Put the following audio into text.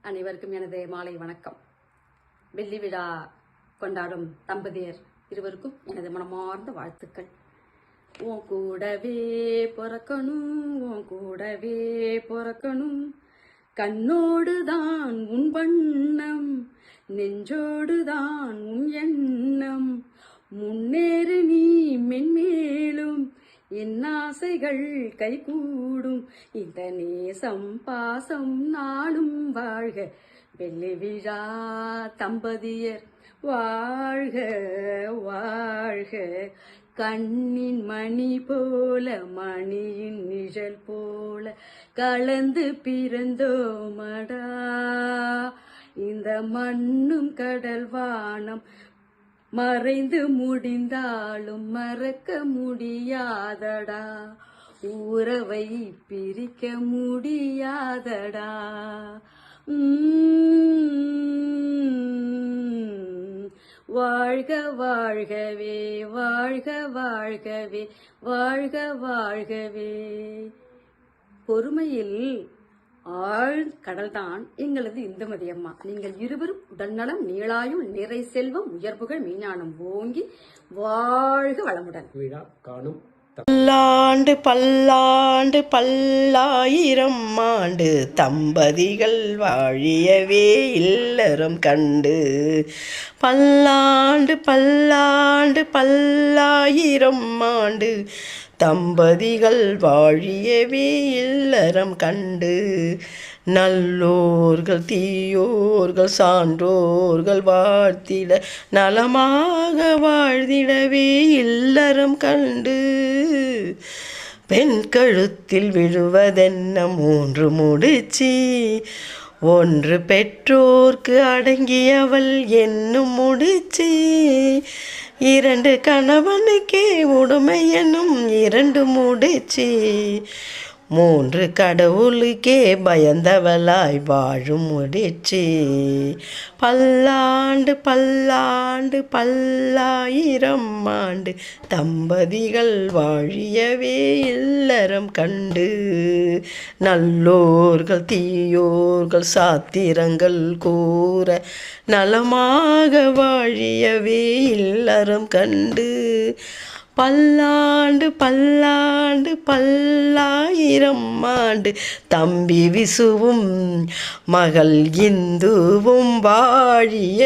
அனைவருக்கும் எனது மாலை வணக்கம். வெள்ளி விழா கொண்டாடும் தம்பதியர் இருவருக்கும் எனது மனமார்ந்த வாழ்த்துக்கள். உன் கூடவே பிறக்கணும், உன் கூடவே பிறக்கணும், கண்ணோடுதான் உன் வண்ணம், நெஞ்சோடுதான் உன் எண்ணம், முன்னேறு நீ மென்மேலும், என் ஆசைகள் கைகூடும், இந்த நேசம் பாசம் நாளும் வாழ்க. வெள்ளி விழா தம்பதியர் வாழ்க வாழ்க. கண்ணின் மணி போல மணியின் நிழல் போல கலந்து பிறந்தோமடா, இந்த மண்ணும் கடல் வானம் மறைந்து முடிந்தாலும் மறக்க முடியாதடா, உறவை பிரிக்க முடியாதடா. வாழ்க வாழ்கவே, வாழ்க வாழ்கவே, வாழ்க வாழ்கவே. பொறுமையில் ஆழ் கடல்தான் எங்களது இந்துமதி அம்மா. நீங்கள் இருவரும் உடல்நலம், நீளாயுள், நிறை செல்வம், உயர்வுகள், மெய்ஞானம் ஓங்கி வாழ்க வளமுடன். விழா காணும் பல்லாண்டு பல்லாண்டு பல்லாயிரம் ஆண்டு தம்பதிகள் வாழியவே இல்லறம் கண்டு. பல்லாண்டு பல்லாண்டு பல்லாயிரம் ஆண்டு தம்பதிகள் வாழியவே இல்லறம் கண்டு. நல்லோர்கள் தீயோர்கள் சான்றோர்கள் வாழ்த்திட நலமாக வாழ்ந்திடவே இல்லறம் கண்டு. பெண் கழுத்தில் விழுவதென்ன 3 முடிச்சி, ஒன்று பெற்றோர்க்கு அடங்கியவள் என்னும் முடிச்சி, 2 கணவனுக்கே உடுமை என்னும் 2 முடிச்சி, 3 கடவுளுக்கே பயந்தவளாய் வாழும் முடிச்சி. பல்லாண்டு பல்லாண்டு பல்லாயிரம் ஆண்டு தம்பதிகள் வாழியவே இல்லறம் கண்டு. நல்லோர்கள் தீயோர்கள் சாத்திரங்கள் கூற நலமாக வாழியவே இல்லறம் கண்டு. பல்லாண்டு பல்லாண்டு பல்லாயிரம் ஆண்டு தம்பி விசுவும் மகள் இந்துவும் வாழிய